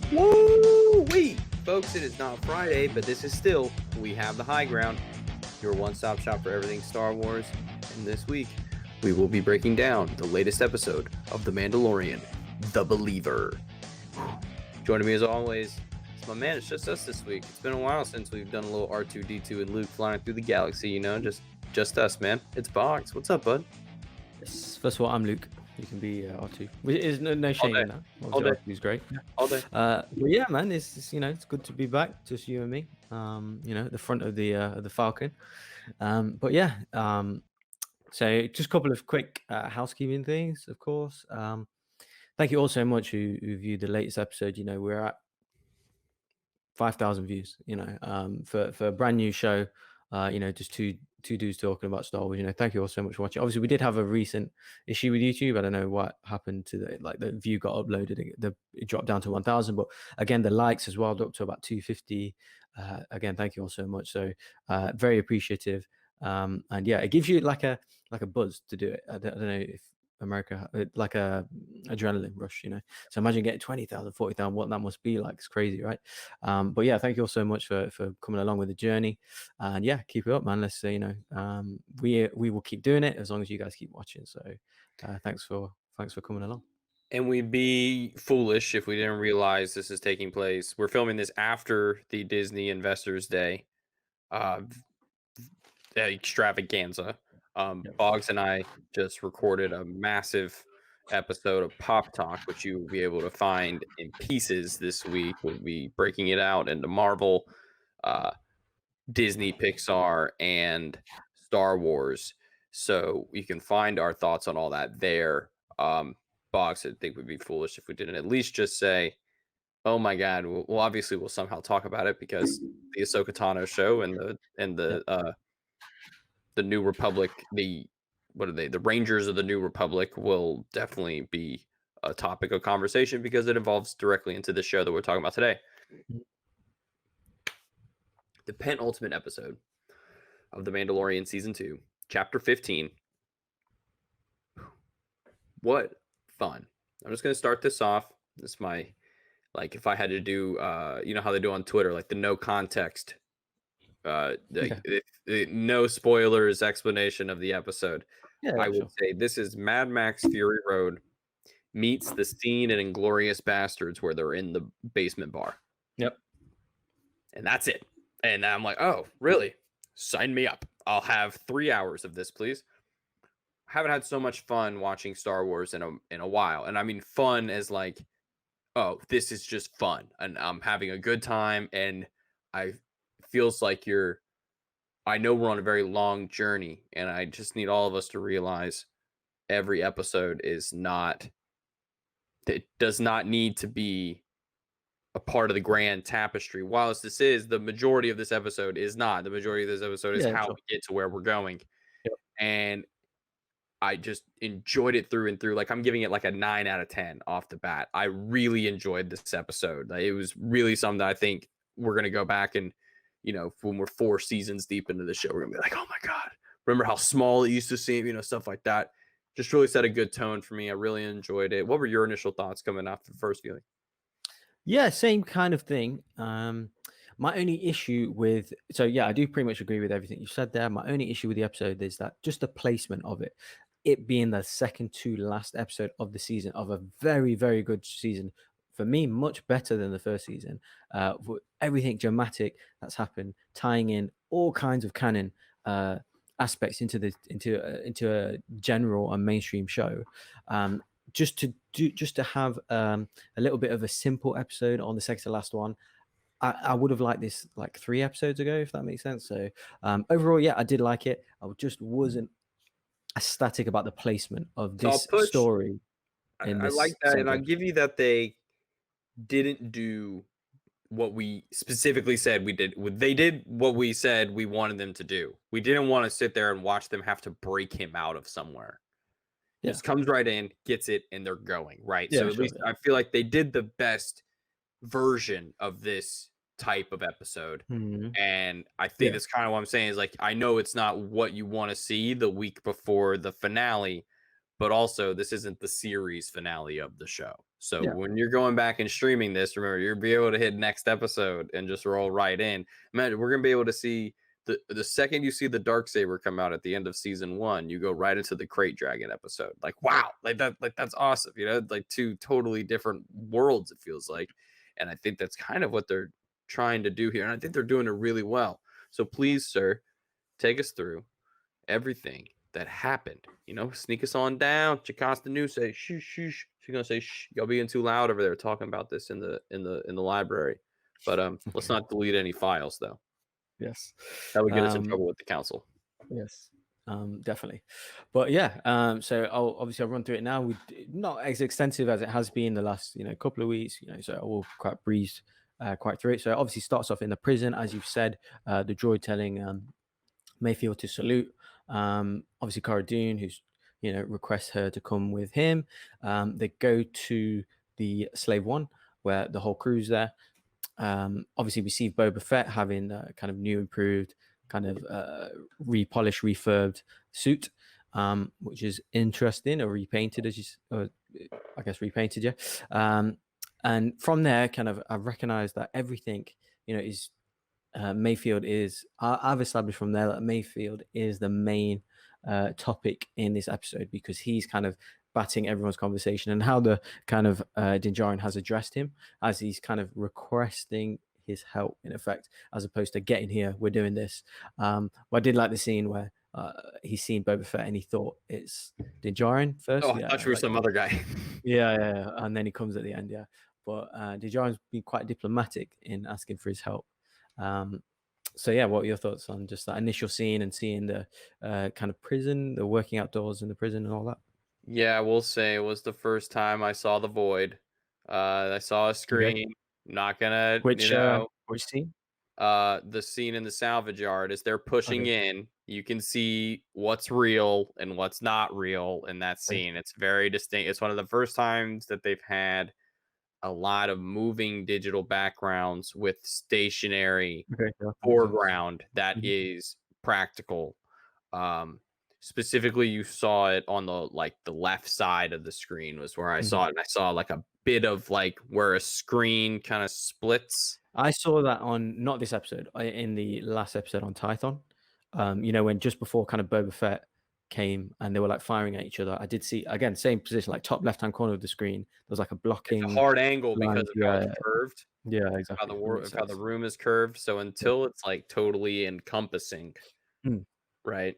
Woo-wee! Folks, it is not Friday, but this is still We Have the High Ground, your one-stop shop for everything Star Wars. And this week, we will be breaking down the latest episode of The Mandalorian, The Believer. Joining me as always, it's my man, it's just us this week. It's been a while since we've done a little R2-D2 and Luke flying through the galaxy, you know, just us, man. It's Bogz. What's up, bud? Yes. First of all, I'm Luke. You can be R2. There's no shame in that. All day. R2's great. All day. But yeah, man, it's it's good to be back, just you and me. At the front of the Falcon. But yeah, so just a couple of quick housekeeping things, of course. Thank you all so much who viewed the latest episode. You know, we're at 5,000 views. For a brand new show. Just two dudes talking about Star Wars. Thank you all so much for watching. Obviously, we did have a recent issue with YouTube. I don't know what happened to the view got uploaded. It dropped down to 1,000, but again, the likes as well up to about 250. Again, thank you all so much. So very appreciative. And yeah, it gives you like a buzz to do it. I don't know if America like a adrenaline rush, so imagine getting 20,000 40,000, what that must be like. It's crazy, right? But yeah, thank you all so much for coming along with the journey, and yeah, keep it up, man. Let's say we will keep doing it as long as you guys keep watching. So thanks for coming along. And we'd be foolish if we didn't realize this is taking place. We're filming this after the Disney Investors Day extravaganza. Bogz and I just recorded a massive episode of Pop Talk, which you will be able to find in pieces this week. We'll be breaking it out into Marvel, Disney, Pixar, and Star Wars. So you can find our thoughts on all that there. Bogz, I think would be foolish if we didn't at least just say, oh my God, well obviously we'll somehow talk about it because the Ahsoka Tano show and the New Republic, the Rangers of the New Republic will definitely be a topic of conversation because it evolves directly into the show that we're talking about today. The penultimate episode of The Mandalorian Season 2, Chapter 15. What fun. I'm just going to start this off. This is my, if I had to do, you know how they do on Twitter, like the no context no spoilers explanation of the episode. I would say this is Mad Max Fury Road meets the scene in Inglourious Bastards where they're in the basement bar. Yep. And that's it. And I'm like, oh, really? Sign me up. I'll have 3 hours of this, please. I haven't had so much fun watching Star Wars in a while. And I mean fun as like, oh, this is just fun. And I'm having a good time. And feels like I know we're on a very long journey, and I just need all of us to realize every episode does not need to be a part of the grand tapestry. Whilst this is, the majority of this episode is not. The majority of this episode is how we get to where we're going. Yep. And I just enjoyed it through and through. Like, I'm giving it like a 9 out of 10 off the bat. I really enjoyed this episode. It was really something that I think we're going to go back and, when we're 4 seasons deep into the show, we're gonna be like, oh my God, remember how small it used to seem, stuff like that. Just really set a good tone for me. I really enjoyed it. What were your initial thoughts coming after the first viewing? Yeah, same kind of thing. My only issue with, I do pretty much agree with everything you said there. My only issue with the episode is that just the placement of it being the second to last episode of the season, of a very, very good season. For me, much better than the first season. Everything dramatic that's happened, tying in all kinds of canon aspects into a general and mainstream show. Just to have a little bit of a simple episode on the second to last one. I would have liked this like 3 episodes ago, if that makes sense. So overall, yeah, I did like it. I just wasn't ecstatic about the placement of this story. I like that, and I'll give you that they didn't do what we specifically said we did. They did what we said we wanted them to do. We didn't want to sit there and watch them have to break him out of somewhere. Yeah. Just comes right in, gets it, and they're going, right? Yeah, so at least I feel like they did the best version of this type of episode. Mm-hmm. And I think that's kind of what I'm saying is, like, I know it's not what you want to see the week before the finale, but also this isn't the series finale of the show. So Yeah. when you're going back and streaming this, remember you'll be able to hit next episode and just roll right in. Imagine we're gonna be able to see the second you see the dark saber come out at the end of season 1, you go right into the crate dragon episode. Like wow, like that's awesome. You know, like two totally different worlds. It feels like, and I think that's kind of what they're trying to do here, and I think they're doing it really well. So please, sir, take us through everything that happened. You know, sneak us on down. Jocasta New say shh shh. She's gonna say shh. Y'all being too loud over there talking about this in the library. But let's Okay. not delete any files though. Yes. That would get us in Um, trouble with the council. yes. Definitely. But yeah, so I'll run through it now. Not as extensive as it has been the last, couple of weeks, so I will quite breeze quite through it. So it obviously starts off in the prison, as you've said, the droid telling Mayfield to salute. Obviously, Cara Dune, who's requests her to come with him. They go to the Slave One, where the whole crew's there. Obviously, we see Boba Fett having a kind of new, improved, kind of repolished, refurbed suit, which is interesting, or repainted, I guess repainted, yeah. And from there, kind of, I recognize that everything, is Mayfield is. I've established from there that Mayfield is the main topic in this episode because he's kind of batting everyone's conversation and how the kind of Din Djarin has addressed him as he's kind of requesting his help in effect, as opposed to getting here, we're doing this. But I did like the scene where he's seen Boba Fett and he thought it's Din Djarin Oh, first. I thought Yeah, you were like some other guy. yeah, and then he comes at the end. Yeah, but Din Djarin's been quite diplomatic in asking for his help. Um, so yeah, what are your thoughts on just that initial scene and seeing the kind of prison, the working outdoors in the prison and all that? Yeah, I will say it was the first time I saw the void. I saw a Okay. screen. Not gonna, Which scene? the scene in the salvage yard as they're pushing Okay. in. You can see what's real and what's not real in that Okay. scene. It's very distinct. It's one of the first times that they've had a lot of moving digital backgrounds with stationary Okay. Yeah, that makes sense. foreground that Mhm. is practical. Um, Specifically, you saw it on the left side of the screen was where I Mhm. saw it, and I saw like a bit of like where a screen kind of splits. I saw that on not this episode, in the last episode on Tython. When just before kind of Boba Fett came and they were like firing at each other. I did see again same position, like top left hand corner of the screen. There was like a It's a blocking hard angle line. because of how Yeah, it's curved, yeah, how exactly. That makes of how the sense. room is curved. So Yeah. until it's like totally encompassing, Mm, right?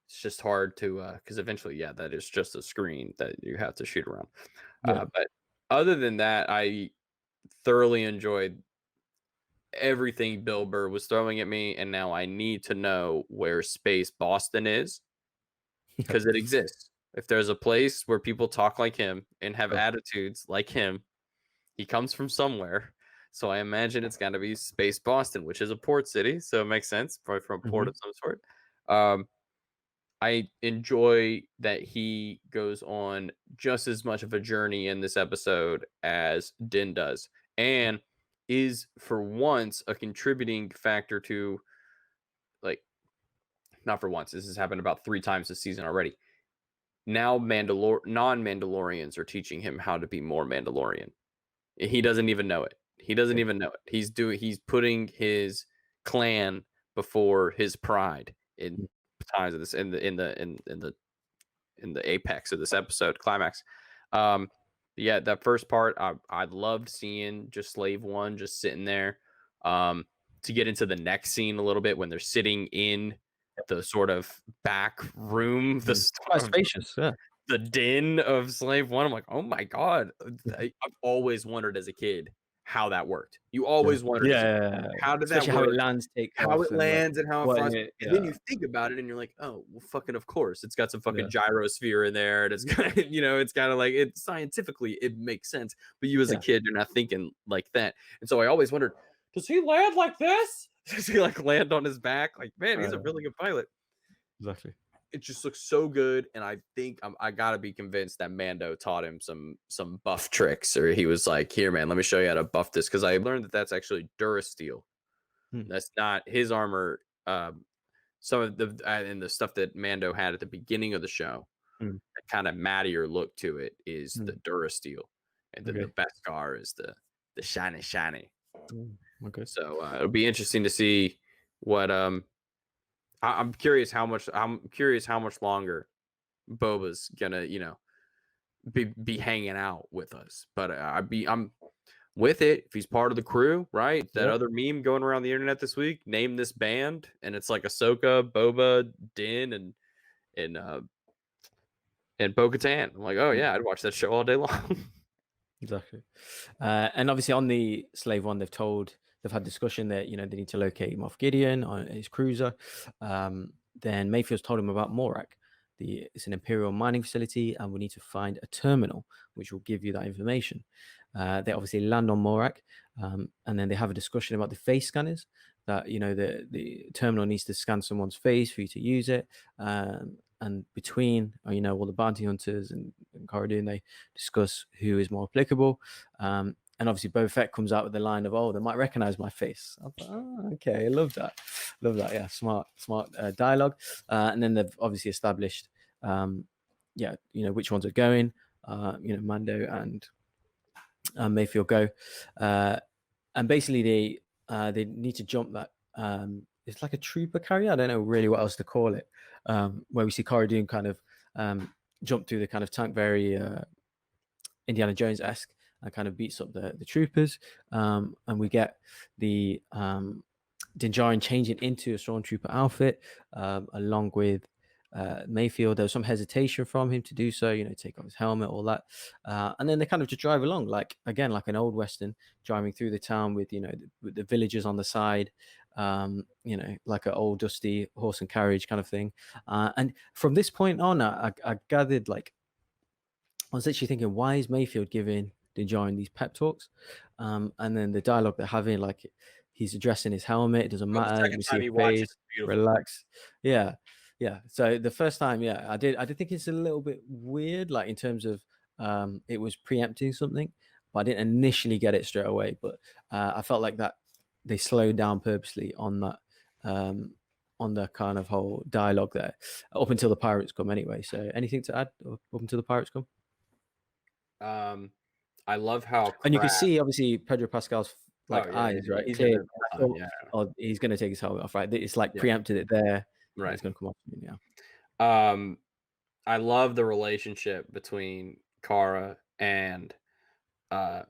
It's just hard to because eventually, yeah, that is just a screen that you have to shoot around. yeah. But other than that, I thoroughly enjoyed everything Bill Burr was throwing at me, and now I need to know where Space Boston is Yep. because it exists. If there's a place where people talk like him and have Sure. attitudes like him, he comes from somewhere. So I imagine it's got to be Space Boston, which is a port city, so it makes sense, probably from a port Mhm. of some sort. Um, I enjoy that he goes on just as much of a journey in this episode as Din does, and is for once a contributing factor to, like, not for once. This has happened about 3 times this season already. Now non-Mandalorians are teaching him how to be more Mandalorian. He doesn't even know it. He doesn't Okay. even know it. He's putting his clan before his pride in Mm, times of this in the apex of this episode climax. Um, yeah, that first part I loved seeing just Slave One just sitting there. To get into the next scene a little bit when they're sitting in the sort of back room, mhm. Quite spacious. Yeah. the den of Slave One. I'm like, oh my god! I've always wondered as a kid how that worked. You Yeah. always wondered as a kid, Yeah. how did that Especially how it work? lands, takes How off, it and like lands and how it what flies. it. And then Yeah. you think about it and you're like, oh, well, fucking of course. It's got some fucking Yeah. gyrosphere in there. And it's kind of, it's kind of like it scientifically it makes sense. But you as a Yeah. kid, you're not thinking like that. And so I always wondered, does he land like this? Does he like land on his back? Like, man, he's a really good pilot. Exactly. It just looks so good, and I think I gotta be convinced that Mando taught him some buff tricks, or he was like, "Here, man, let me show you how to buff this." Because I learned that that's actually Durasteel. Mm, That's not his armor. Some of the and the stuff that Mando had at the beginning of the show, mm, that kind of mattier look to it, is the mm. Durasteel, and then the Okay. Beskar is the shiny shiny. Okay. So it'll be interesting to see what I'm curious how much longer Boba's gonna be hanging out with us. But I'm with it if he's part of the crew, right? That Yeah. other meme going around the internet this week, name this band, and it's like Ahsoka, Boba, Din, and uh and Bo-Katan. I'm like, oh Mm, yeah, I'd watch that show all day long. exactly. And obviously on the slave one, they've had discussion that they need to locate Moff Gideon on his cruiser. Then Mayfield's told him about Morak. It's an Imperial mining facility, and we need to find a terminal which will give you that information. They obviously land on Morak, and then they have a discussion about the face scanners. That the terminal needs to scan someone's face for you to use it. And between all the bounty hunters and Cara Dune, they discuss who is more applicable. And obviously, Boba Fett comes out with the line of, "Oh, they might recognize my face." I thought, "Oh, okay, I love that, love that." Yeah, smart dialogue. And then they've obviously established, which ones are going. Mando and Mayfield go, and basically they need to jump that. It's like a trooper carrier. I don't know really what else to call it. Where we see Cara Dune kind of jump through the kind of tank, very Indiana Jones esque, and kind of beats up the troopers. And we get the Din Djarin changing into a stormtrooper outfit, along with Mayfield. There was some hesitation from him to do so, take off his helmet, all that. And then they kind of just drive along, like an old Western, driving through the town with, with the villagers on the side, like an old dusty horse and carriage kind of thing. And from this point on, I gathered, like, I was actually thinking, why is Mayfield giving Din Djarin these pep talks? And then the dialogue they're having, like, he's addressing his helmet. It doesn't Oh, the matter. second We see time his you watch it, face. it's beautiful. Relax. Yeah, yeah. So the first time, yeah, I did think it's a little bit weird, like in terms of it was preempting something, but I didn't initially get it straight away. But I felt like that they slowed down purposely on that. On the kind of whole dialogue there, up until the pirates come anyway. So anything to add up until the pirates come? I love how And you can craft. see obviously Pedro Pascal's Oh like yeah, eyes, right? he's in Clear. there the I whole time. thought, Yeah, oh, he's gonna take his helmet off, right? It's like yeah, preempted it there. right. It's gonna come off soon, yeah. Um, I love the relationship between Kara and uh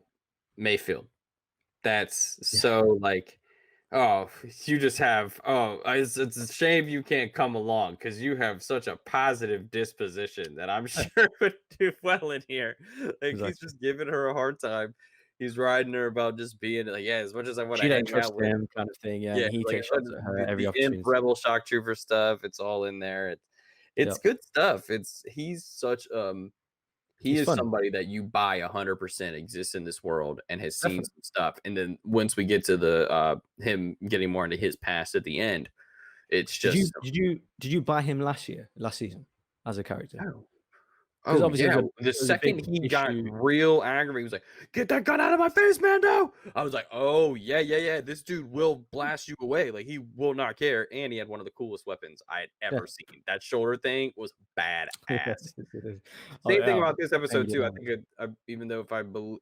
Mayfield. That's Yeah. so like, oh, you just have it's a shame you can't come along because you have such a positive disposition that I'm sure would do well in here. Like he's Exactly. just giving her a hard time. He's riding her about just being like, yeah, as much as I want to She don't hang out trust with. him kind of thing, yeah, Yeah, and he like takes shots at her every the Imp opportunity. Rebel Shock Trooper stuff, it's all in there. It's Yep. good stuff. He's such he He's is fun. somebody that you buy 100% exists in this world and has seen Definitely. some stuff. And then once we get to the him getting more into his past at the end, it's Did you just did you did you buy him last season as a character? oh, Because oh obviously yeah. The it was a second big he got issue. real aggravated, he was like, "Get that gun out of my face, Mando!" I was like, "Oh yeah, yeah, yeah. This dude will blast you away. Like he will not care." And he had one of the coolest weapons I had Yeah. ever seen. That shoulder thing was badass. Yes, it is. Oh, Same thing yeah. about this episode Banged it too. I on. think even though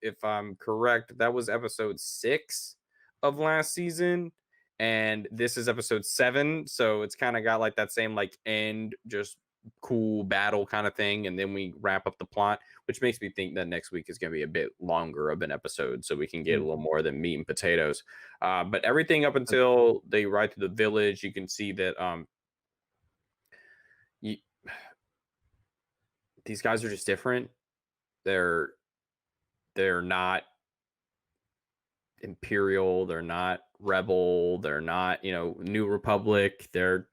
if I'm correct, that was episode 6 of last season, and this is episode 7. So it's kind of got like that same like end, just cool battle kind of thing, and then we wrap up the plot, which makes me think that next week is going to be a bit longer of an episode, so we can get a Mm. little more than meat and potatoes. But everything up until they ride to the village, you can see that you, these guys are just different. They're they're not Imperial, they're not Rebel, they're not, New Republic. They're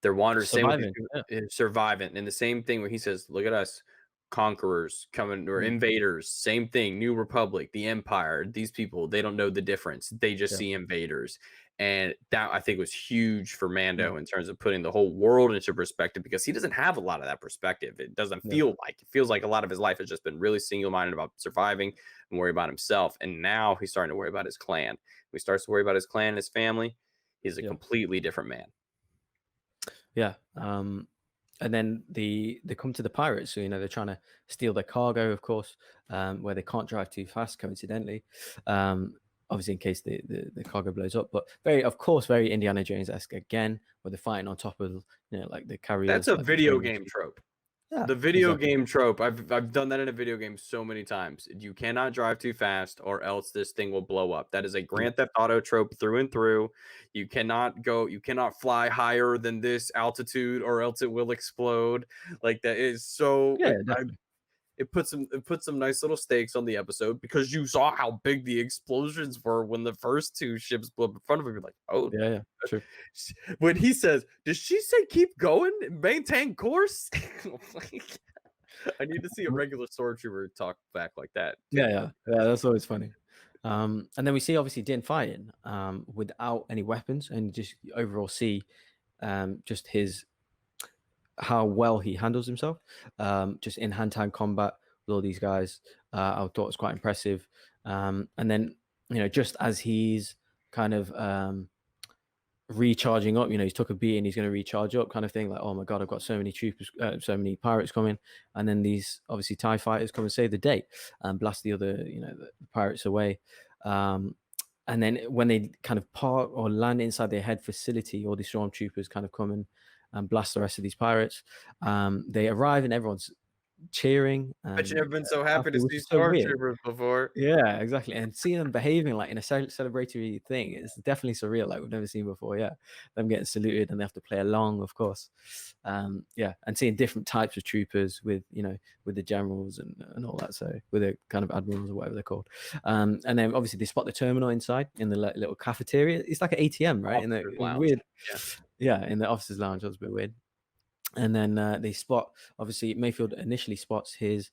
wanderers. Same with these Surviving. people, Yeah. surviving. And the same thing where he says, "Look at us, conquerors coming or Mm. invaders." Same thing. New Republic, the Empire. These people, they don't know the difference. They just Yeah. see invaders, and that I think was huge for Mm. Mando in terms of putting the whole world into perspective because he doesn't have a lot of that perspective. It doesn't Yeah. feel like it feels like a lot of his life has just been really single minded about surviving and worry about himself. And now he's starting to worry about his clan. When he starts to worry about his clan and his family, he's a Yeah. completely different man. Yeah. and then they come to the pirates. So they're trying to steal their cargo, of course, where they can't drive too fast, coincidentally. Um, Obviously, in case the cargo blows up, but of course, very Indiana Jones-esque again, where they're fighting on top of like the That's carriers, a like the video trains. game trope. Yeah, The video exactly. game trope. I've done that in a video game so many times. You cannot drive too fast, or else this thing will blow up. That is a Yeah, Grand Theft Auto trope through and through. You cannot fly higher than this altitude, or else it will explode. Like that is so. yeah, definitely. It puts some nice little stakes on the episode because you saw how big the explosions were when the first two ships blew up in front of him. You're like, oh, Yeah, yeah, true. when he says, "Did she say keep going, maintain course?" Like, I need to see a regular stormtrooper talk back like that Yeah, too. yeah, yeah. That's always funny. And then we see obviously Din fighting without any weapons, and just overall see just his how well he handles himself, just in hand-to-hand combat with all these guys. I thought it was quite impressive. And then just as he's kind of recharging up, he's took a beat and he's going to recharge up, kind of thing. Like, oh my god, I've got so many troopers, so many pirates coming, and then these obviously TIE fighters come and save the day and blast the other, the pirates away. Um, and then when they kind of park or land inside their head facility, all these stormtroopers kind of come and blast the rest of these pirates. They arrive and everyone's cheering Bet you and never been so happy to happy, which see is so weird. stormtroopers before. Yeah, exactly. And seeing them behaving like in a celebratory thing is definitely surreal, like we've never seen before. Yeah, them getting saluted and they have to play along, of course. Yeah, and seeing different types of troopers with with the generals and all that. So with the kind of admirals or whatever they're called. And then obviously they spot the terminal inside in the little cafeteria. It's like an ATM, right? In the Officers lounge. weird, Yeah. yeah, in the officers' lounge. That was a bit weird. And then they spot, obviously Mayfield initially spots his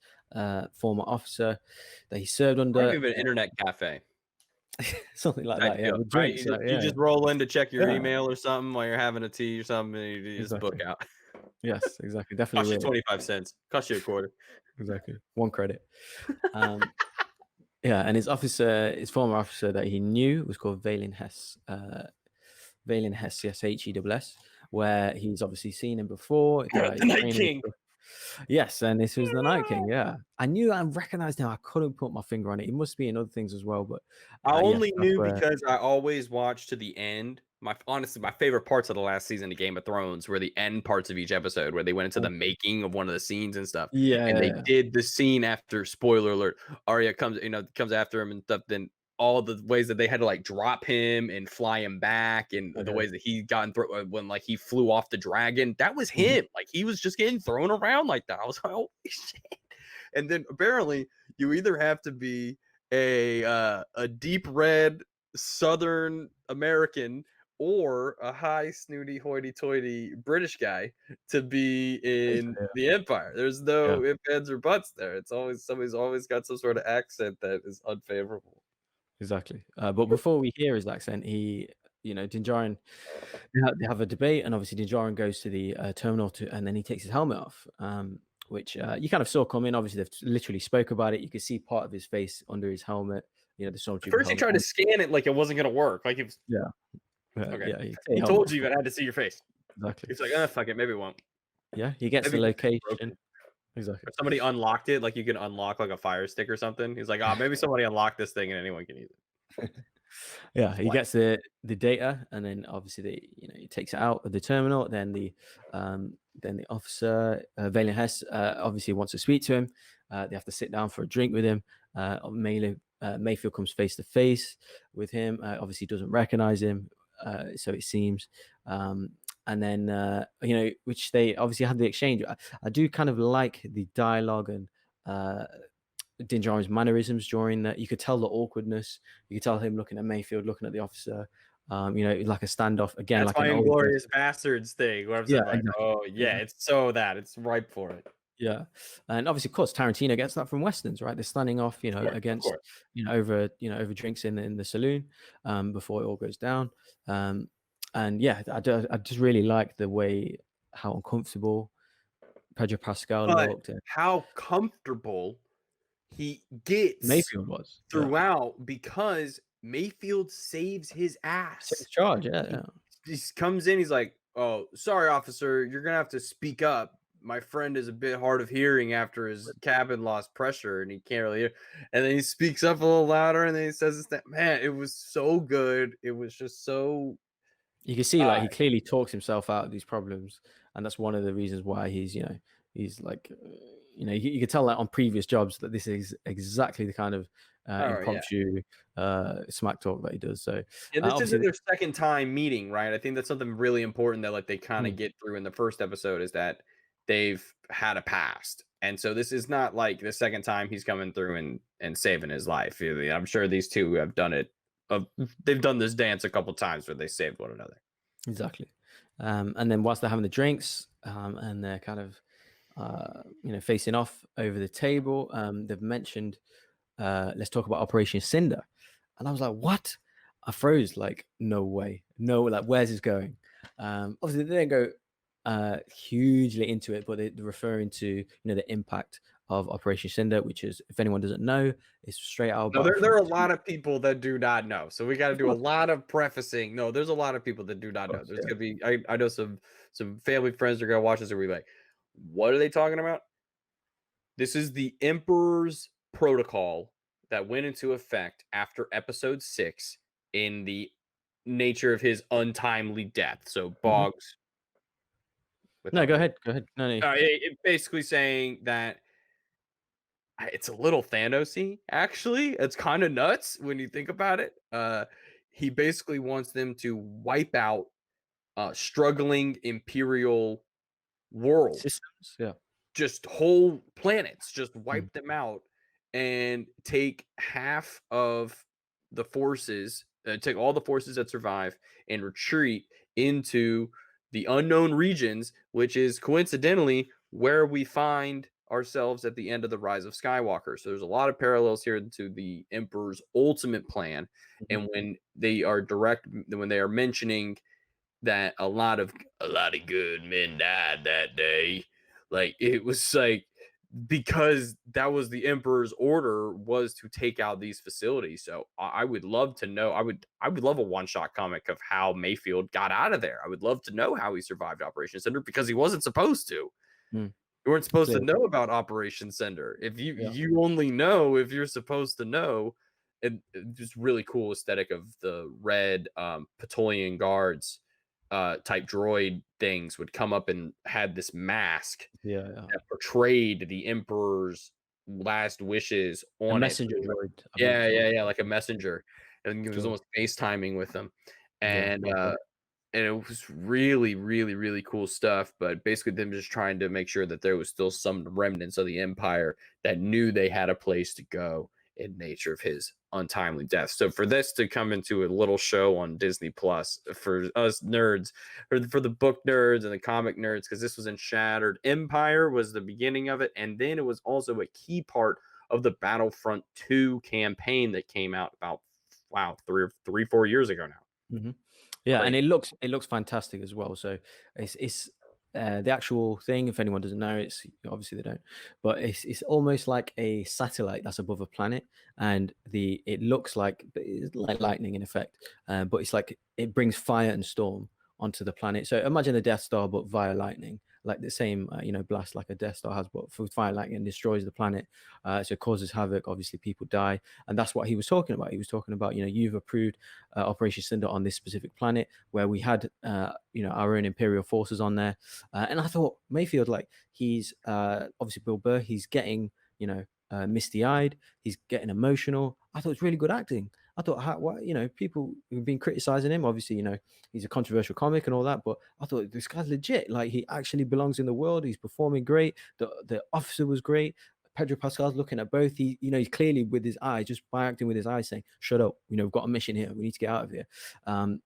former officer that he served Probably under, even an internet cafe something like type that. Yeah, deal, with right? drinks. Yeah, You yeah, just roll in to check your yeah, email or something while you're having a tea or something, and you just book exactly. out. Yes, exactly. Definitely Cost you weird. 25 cents. Cost you a quarter. Exactly. One credit. Um, yeah, and his former officer that he knew was called Valen Hess. Valen Hess, yes, Hess, where he's obviously seen him before, The he's Night training. King. Yes, and this was the Night King. Yeah, I recognized him. I couldn't put my finger on it. He must be in other things as well, but I yes, only that's knew where. because I always watched to the end. Honestly, my favorite parts of the last season of Game of Thrones were the end parts of each episode where they went into the making of one of the scenes and stuff. Yeah, And yeah, they yeah. did the scene after, spoiler alert, Arya comes after him and stuff. Then all the ways that they had to like drop him and fly him back, and the Okay. ways that he got when like he flew off the dragon, that was Mhm. him. Like he was just getting thrown around like that. I was like, holy shit. And then apparently you either have to be a deep red Southern American or a high snooty hoity-toity British guy to be in Yeah, the Empire. There's yeah, no ifs, ands, or buts there. It's always somebody's always got some sort of accent that is unfavorable. exactly. But before we hear his accent, Din Djarin, they have a debate, and obviously Din Djarin goes to the terminal and then he takes his helmet off, which you kind of saw coming. Obviously, they've literally spoke about it. You could see part of his face under his helmet. The At stormtrooper first, he helmet tried to on. scan it like it wasn't gonna work. Like it was Yeah, okay. yeah. He take He your helmet told off. you I had to see your face. Exactly. He's like, fuck it, maybe it won't. Yeah, he gets the Maybe it's location. broken. Exactly. Or somebody unlocked it, like you can unlock like a fire stick or something. He's like, maybe somebody unlocked this thing and anyone can use it. Yeah, he What? gets the data, and then obviously he takes it out of the terminal. Then the officer, Valen Hess, obviously wants to speak to him. They have to sit down for a drink with him. Mayfield comes face to face with him. Obviously doesn't recognize him, so it seems. And then which they obviously had the exchange. I do kind of like the dialogue and Din Djarin's mannerisms during that. You could tell the awkwardness. You could tell him looking at Mayfield, looking at the officer. Like a standoff again, That's like my an old. Inglorious Bastards thing where I'm Yeah, saying like, exactly. oh yeah, Exactly. it's ripe for it. Yeah, and obviously, of course, Tarantino gets that from westerns, right? They're standing off, Of against, course. over drinks in the saloon, before it all goes down. And yeah, I just really like the way how uncomfortable Pedro Pascal But looked and how comfortable he gets Mayfield was. Yeah, throughout because Mayfield saves his same ass. charge. Yeah, He yeah. just comes in, he's like, "Oh, sorry, officer, you're gonna have to speak up my friend is a bit hard of hearing after his cabin lost pressure and he can't really hear. And then he speaks up a little louder and then he says this that man, it was so good. It was just so You can see uh like he clearly talks himself out of these problems, and that's one of the reasons why he's like you could tell that on previous jobs that this is exactly the kind of oh yeah. impromptu smack talk that he does. So Yeah, this isn't obviously, their second time meeting, right? I think that's something really important that like they kind of mm, get through in the first episode is that they've had a past. And so this is not like the second time he's coming through and saving his life. I'm sure these two have done it. They've done this dance a couple times where they saved one another. exactly. And then whilst they're having the drinks, and they're kind of facing off over the table, they've mentioned, let's talk about Operation Cinder. And I was like, what? I froze, like, no way. No, like, where's this going? Obviously, they didn't go hugely into it, but they're referring to, the impact of Operation Cinder, which is, if anyone doesn't know, it's straight out of No, there are Battlefront a 2. lot of people that do not know. So we got to Of do a course, lot of prefacing. No, there's a lot of people that do not of know. course, There's yeah. gonna be I know some family friends are gonna watch this and be like, what are they talking about? This is the Emperor's protocol that went into effect after episode 6 in the nature of his untimely death. So Mhm. Boggs, No, without go further, ahead. Go ahead. No, no. it basically saying that it's a little Thanosy. Actually, it's kind of nuts when you think about it. He basically wants them to wipe out struggling imperial worlds, Systems, yeah. just whole planets, just Mm. wipe them out and take half of the forces, take all the forces that survive and retreat into the unknown regions, which is coincidentally where we find ourselves at the end of the Rise of Skywalker. So there's a lot of parallels here to the Emperor's ultimate plan. Mhm. And when they are mentioning that a lot of good men died that day. Like it was like because that was the emperor's order was to take out these facilities. So I would love to know. I would love a one shot comic of how Mayfield got out of there. I would love to know how he survived Operation Cinder because he wasn't supposed to. Mm. You weren't supposed to Clearly, know about Operation Cinder. If you yeah. you only know if you're supposed to know. And just really cool aesthetic of the red Patolian guards type droid things would come up and had this mask Yeah, yeah. that portrayed the emperor's last wishes A on it. messenger droid, I believe Yeah, it's called. yeah, yeah, like a messenger. And it was Sure. almost FaceTiming with them. Yeah, And love that. and it was really, really, really cool stuff. But basically, them just trying to make sure that there was still some remnants of the empire that knew they had a place to go in nature of his untimely death. So for this to come into a little show on Disney Plus for us nerds, or for the book nerds and the comic nerds, because this was in Shattered Empire was the beginning of it, and then it was also a key part of the Battlefront 2 campaign that came out about 4 years ago now. Mhm. Yeah, and Crazy. it looks fantastic as well. So it's the actual thing. If anyone doesn't know, it's obviously they don't, but it's almost like a satellite that's above a planet, and it looks like it's like lightning in effect, but it's like it brings fire and storm onto the planet. So imagine the Death Star, but via lightning, like the same blast like a Death Star has, but for fire lightning destroys the planet. So it causes havoc. Obviously, people die, and that's what he was talking about. He was talking about you've approved Operation Cinder on this specific planet where we had our own Imperial forces on there, and I thought Mayfield, like he's obviously Bill Burr, he's getting misty eyed, he's getting emotional. I thought it's really good acting. I thought, people have been criticizing him. Obviously, he's a controversial comic and all that, but I thought this guy's legit. Like he actually belongs in the world. He's performing great. The officer was great. Pedro Pascal's looking at both. He's clearly with his eyes, just by acting with his eyes, saying, "Shut up! We've got a mission here. We need to get out of here."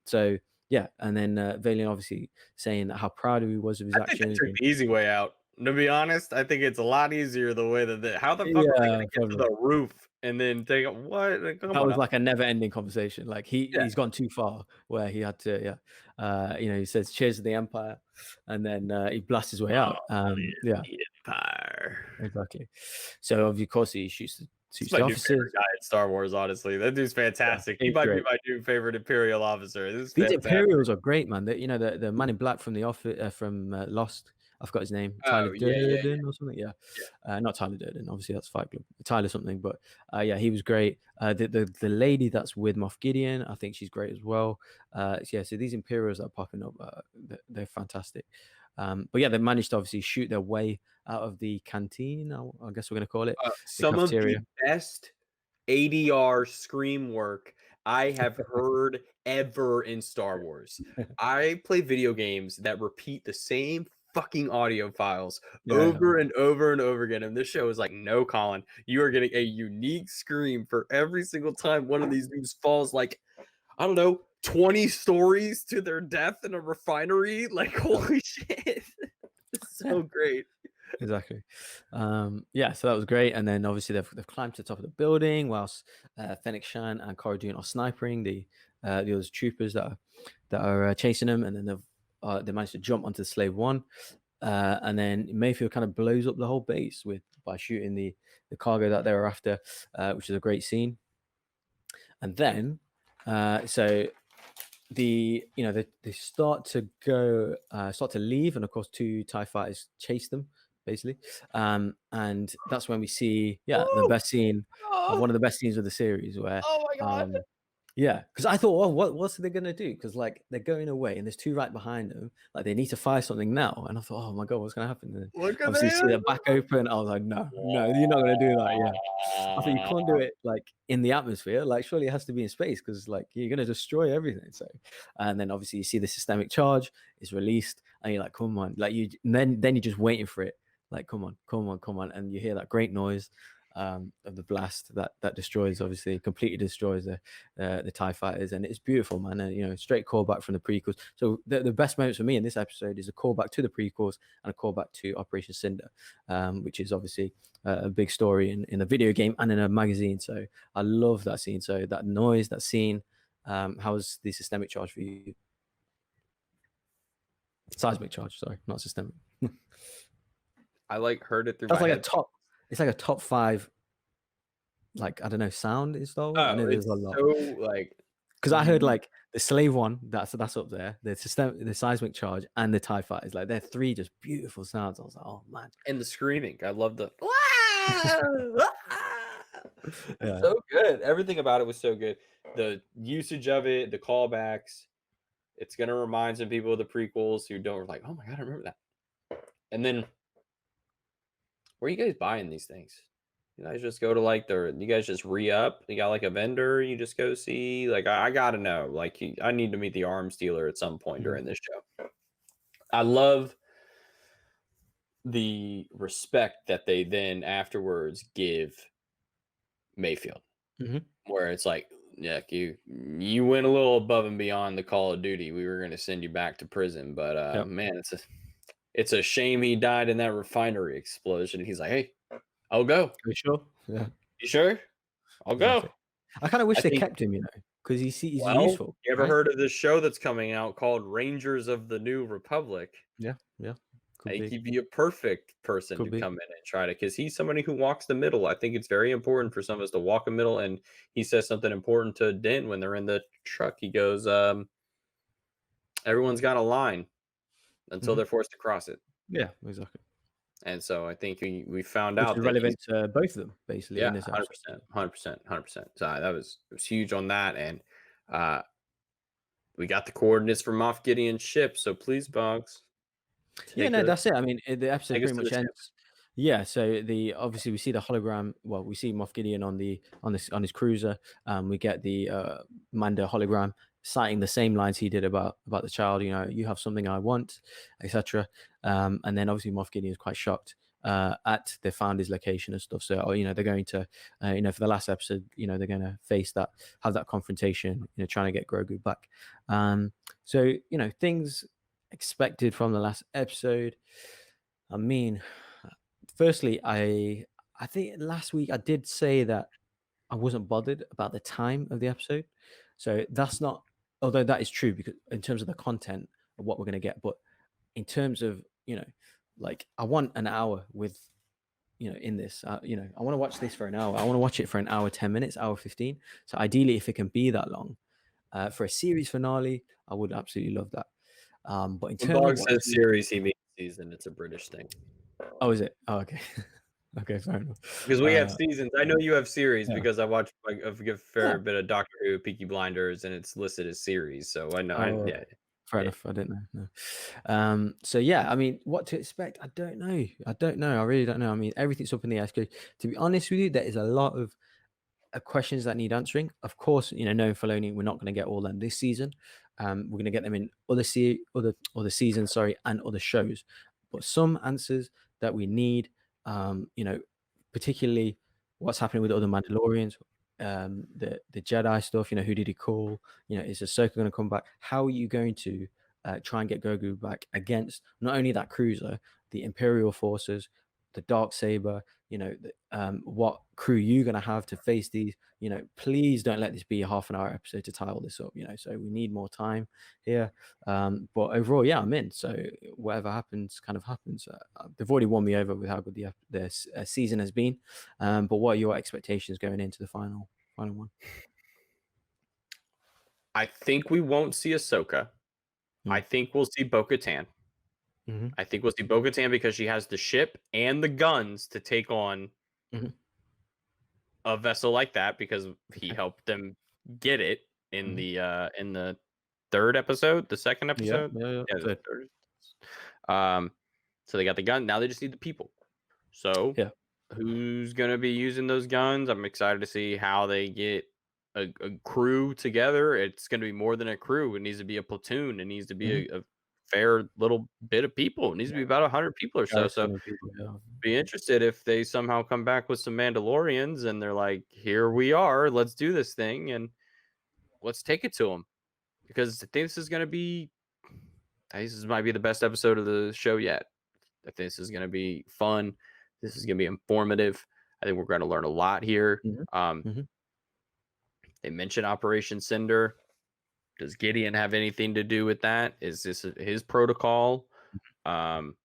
So yeah, and then Valiant obviously saying that how proud he was of his I think they actions. took And the easy way out. To be honest, I think it's a lot easier the way that how the fuck are they yeah, gonna get to probably the roof and then take it? What? Like, come that on was up. like a never-ending conversation. Like Yeah. he's gone too far where he had to, yeah. He says, "Cheers to the Empire," and then he blasts his way Oh, out. Yeah, the Empire. exactly. So of course he He's shoots my the new favorite officers. guy in Star Wars, honestly. That dude's Yeah, fantastic. He he's might be great. my new favorite Imperial officer. This is These fantastic. Imperials are great, man. The Man in Black from the office from Lost. I forgot his name, Tyler Oh, yeah, yeah, Durden or something. Yeah, yeah. not Tyler Durden. Obviously, that's Fight Club. Tyler something, but yeah, he was great. The lady that's with Moff Gideon, I think she's great as well. Yeah, so these Imperials that are popping up, they're fantastic. But yeah, they managed to obviously shoot their way out of the canteen. I guess we're gonna call it the Some of the cafeteria. best ADR scream work I have heard ever in Star Wars. I play video games that repeat the same fucking audio files Yeah, over and over and over again. And this show is like, no, Colin, you are getting a unique scream for every single time one of these dudes falls like, I don't know, 20 stories to their death in a refinery. Like, holy shit. It's yeah. so great. Exactly. Yeah, so that was great. And then obviously they've climbed to the top of the building whilst Fennec Shan and Cara Dune are snipering the other troopers that are chasing them, and then they managed to jump onto the Slave One, and then Mayfield kind of blows up the whole base by shooting the cargo that they were after, which is a great scene. And then so they start to leave, and of course two TIE fighters chase them basically, and that's when we see the Woo! best scene of Oh, one of the best scenes of the series where oh my God. yeah, because I thought, well, what's they gonna do? Because like they're going away, and there's two right behind them. Like they need to fire something now. And I thought, oh my god, what's gonna happen? And then Look at obviously, you see him. their back open. I was like, no, no, you're not gonna do that. Yeah, I thought you can't do it like in the atmosphere. Like surely it has to be in space because like you're gonna destroy everything. So, and then obviously you see the systemic charge is released, and you're like, come on, like and then you're just waiting for it. Like, come on, come on, come on, and you hear that great noise of the blast that destroys, obviously completely destroys the TIE fighters, and it's beautiful, man. And straight callback from the prequels. So the best moments for me in this episode is a callback to the prequels and a callback to Operation Cinder, which is obviously a big story in a video game and in a magazine. So I love that scene. So that noise, that scene. How's the systemic charge for you? Seismic charge, sorry, not systemic. I like heard it through That's my like a head. top. It's like a top 5, like I don't know, sound in Star Wars. I Oh, know there's a it's lot. so like Because I heard like the Slave One, that's up there, the seismic charge, and the TIE fighters. Like they're 3 just beautiful sounds. I was like, oh man. and the screaming. I love the Yeah. so good. Everything about it was so good. The usage of it, the callbacks. It's gonna remind some people of the prequels who don't like, oh my god, I remember that. And then where are you guys buying these things? You guys just go to like you guys just re-up? You got like a vendor you just go see? Like I gotta know. Like I need to meet the arms dealer at some point Mhm. during this show. I love the respect that they then afterwards give Mayfield, Mhm. where it's like, yeah, you went a little above and beyond the Call of Duty. We were going to send you back to prison, but Yep. man, it's a shame he died in that refinery explosion. He's like, hey, I'll go. Are you sure? Yeah. You sure? I'll go. Exactly. I kind of wish I they think. kept him, because he's Well, useful, you ever right? heard of this show that's coming out called Rangers of the New Republic? Yeah. Yeah. Could He be. could be a perfect person Could to be. come in and try to, because he's somebody who walks the middle. I think it's very important for some of us to walk a middle. And he says something important to Din when they're in the truck. He goes, everyone's got a line until Mhm. they're forced to cross it. Yeah. Exactly. And so I think we found Which out is that he's, relevant to both of them, basically, yeah, in this episode. 100%, 100%, 100%. So that was huge on that. And we got the coordinates from Moff Gideon's ship. So please, Boggs, Yeah, take no, us, that's it. I mean, the episode take us pretty to the much ship. ends. Yeah, so obviously we see the hologram. Well, we see Moff Gideon on his cruiser. We get the Mando hologram citing the same lines he did about the child. You have something I want, etc. And then obviously Moff Gideon is quite shocked at they found his location and stuff. So they're going to for the last episode, they're going to have that confrontation. Trying to get Grogu back. So things expected from the last episode. I mean, firstly, I think last week I did say that I wasn't bothered about the time of the episode. So that's not, although that is true because in terms of the content of what we're going to get, but in terms of, like I want an hour with, in this, I want to watch this for an hour. I want to watch it for an hour, 10 minutes, hour 15. So ideally, if it can be that long for a series finale, I would absolutely love that. But in When terms of Boggs what says series, he means season. It's a British thing. Oh, is it? Oh, okay. Okay, fair enough. Because we have seasons. I know you have series Yeah. because I watch like a fair Yeah. bit of Doctor Who, Peaky Blinders, and it's listed as series. So I know. Oh, Yeah. okay. Fair Yeah. enough. I didn't know. No. So yeah, I mean, what to expect? I don't know. I don't know. I really don't know. I mean, everything's up in the air. 'Cause to be honest with you, there is a lot of questions that need answering. Of course, knowing Filoni, we're not going to get all them this season. We're going to get them in other seasons, sorry, and other shows. But some answers that we need, particularly what's happening with other Mandalorians, the Jedi stuff. Who did he call? Is Ahsoka going to come back? How are you going to try and get Grogu back against not only that cruiser, the Imperial forces, the dark saber? What crew you going to have to face these? Please don't let this be a half an hour episode to tie all this up. So we need more time here. But overall, yeah, I'm in. So whatever happens kind of happens. They've already won me over with how good the season has been. But what are your expectations going into the final one? I think we won't see Ahsoka. I think we'll see Bo-Katan. Mhm. I think we'll see Bo-Katan because she has the ship and the guns to take on Mhm. a vessel like that because he Okay. helped them get it in Mhm. the third episode, the second Yeah, episode. yeah, yeah. Yeah, the Third. third. So they got the gun. Now they just need the people. So Yeah. who's gonna be using those guns? I'm excited to see how they get a crew together. It's gonna be more than a crew. It needs to be a platoon. It needs to Mhm. be a fair little bit of people. It needs to be Yeah. about 100 people or so. So Garrison of people. Yeah. be interested if they somehow come back with some Mandalorians and they're like, here we are, let's do this thing and let's take it to them. Because I think this might be the best episode of the show yet. I think this is going to be fun. This is going to be informative. I think we're going to learn a lot here. Mhm. Mhm. They mentioned Operation Cinder. Does Gideon have anything to do with that? Is this his protocol? Kind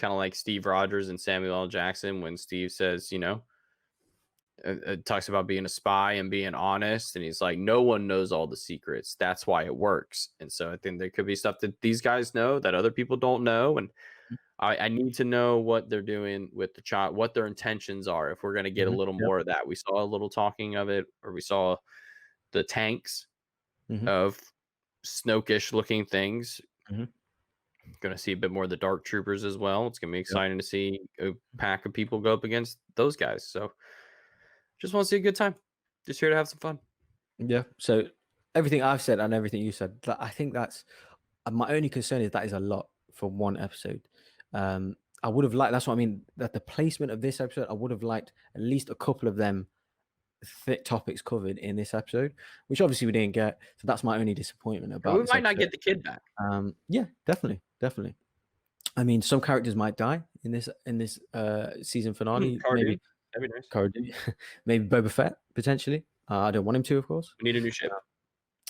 of like Steve Rogers and Samuel L. Jackson when Steve says, talks about being a spy and being honest. And he's like, no one knows all the secrets. That's why it works. And so I think there could be stuff that these guys know that other people don't know. And I need to know what they're doing with the child, what their intentions are. If we're going to get a Mhm. little Yep. more of that, we saw a little talking of it, or we saw the tanks Mhm. of Snokish looking things. Mhm. Going to see a bit more of the Dark Troopers as well. It's going to be Yep. exciting to see a pack of people go up against those guys. So just want to see a good time. Just here to have some fun. Yeah. So everything I've said and everything you said, I think that's my only concern is that is a lot for one episode. I would have liked. That's what I mean. That the placement of this episode, I would have liked at least a couple of them thick topics covered in this episode, which obviously we didn't get. So that's my only disappointment And about we this might not episode. get the kid back. Yeah, definitely, definitely. I mean, some characters might die in this season finale. Cara Maybe Dune. That'd be nice. Cara Dune, maybe Boba Fett potentially. I don't want him to, of course. We need a new ship.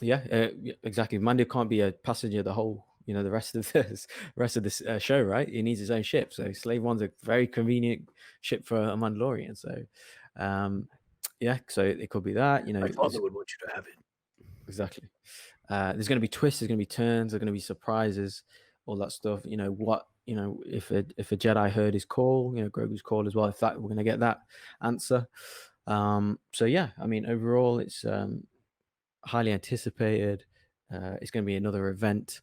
Yeah, yeah, exactly. Mando can't be a passenger the rest of this show, right? He needs his own ship. So Slave One's a very convenient ship for a Mandalorian. So, yeah, so it could be that. My father would want you to have it. Exactly. There's going to be twists. There's going to be turns. There's going to be surprises. All that stuff. If a Jedi heard his call, Grogu's call as well. If that we're going to get that answer. So yeah, I mean, overall, it's highly anticipated. It's going to be another event.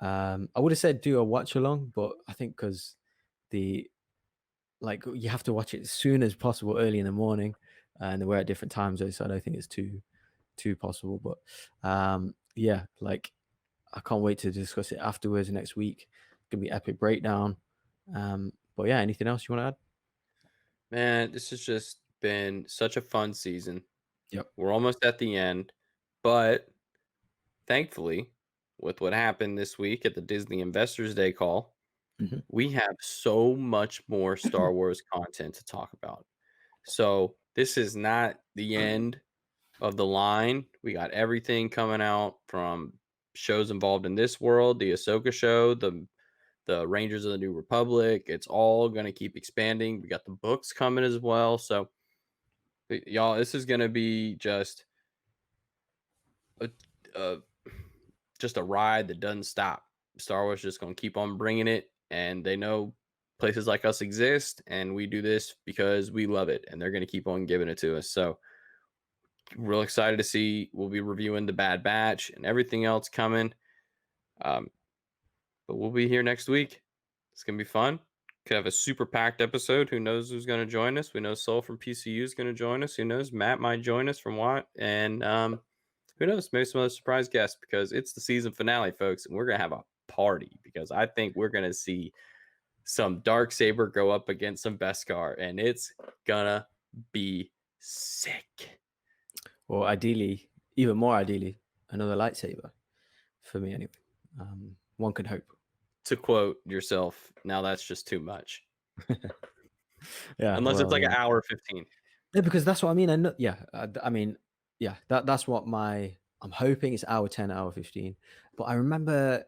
I would have said do a watch along, but I think because the you have to watch it as soon as possible, early in the morning, and we're at different time zones, so I don't think it's too possible. But yeah, I can't wait to discuss it afterwards next week. It's gonna be epic breakdown. But yeah, anything else you want to add? Man, this has just been such a fun season. Yep. We're almost at the end, but thankfully, with what happened this week at the Disney Investors Day call, Mhm. we have so much more Star Wars content to talk about. So this is not the end of the line. We got everything coming out from shows involved in this world, the Ahsoka show, the Rangers of the New Republic. It's all going to keep expanding. We got the books coming as well. So y'all, this is going to be a, a just a ride that doesn't stop. Star Wars is just going to keep on bringing it. and they know places like us exist, and we do this because we love it, and they're going to keep on giving it to us. So real excited to see. We'll be reviewing the Bad Batch and everything else coming. Um, but we'll be here next week. It's gonna be fun. Could have a super packed episode. Who knows who's gonna join us? We know Soul from PCU is gonna join us. Who knows? Matt might join us from Watt, and who knows? Maybe some other surprise guests because it's the season finale, folks, and we're gonna have a party because I think we're gonna see some dark saber go up against some Beskar, and it's gonna be sick. Or ideally, even more ideally, another lightsaber for me anyway. One could hope. To quote yourself, now that's just too much. Yeah, Unless it's well, like yeah. an hour 15. Yeah, because that's what I mean. And yeah, I mean, yeah, that's what I'm hoping is hour 10, hour 15. But I remember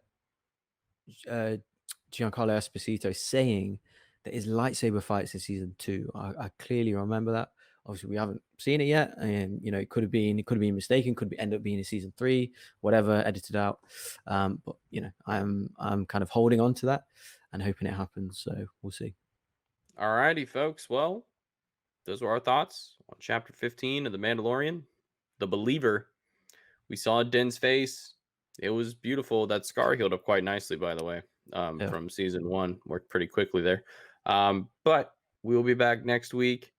Giancarlo Esposito saying that his lightsaber fights in season 2. I clearly remember that. Obviously, we haven't seen it yet, and you know, it could have been mistaken, could end up being in season 3, whatever, edited out. But you know, I'm kind of holding on to that and hoping it happens. So we'll see. All righty, folks. Well, those were our thoughts on chapter 15 of The Mandalorian. The Believer. We saw Din's face. It was beautiful. That scar healed up quite nicely, by the way, Yeah. from season 1. Worked pretty quickly there. But we will be back next week.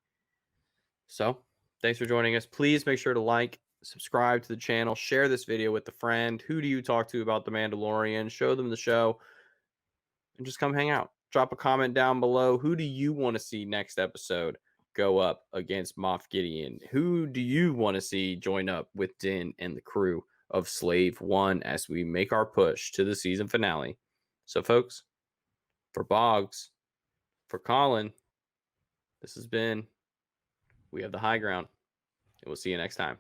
So thanks for joining us. Please make sure to like, subscribe to the channel, share this video with a friend. Who do you talk to about The Mandalorian? Show them the show and just come hang out. Drop a comment down below. Who do you want to see next episode go up against Moff Gideon? Who do you want to see join up with Din and the crew of Slave One as we make our push to the season finale? So, folks, for Bogz, for Colin, this has been We Have the High Ground, and we'll see you next time.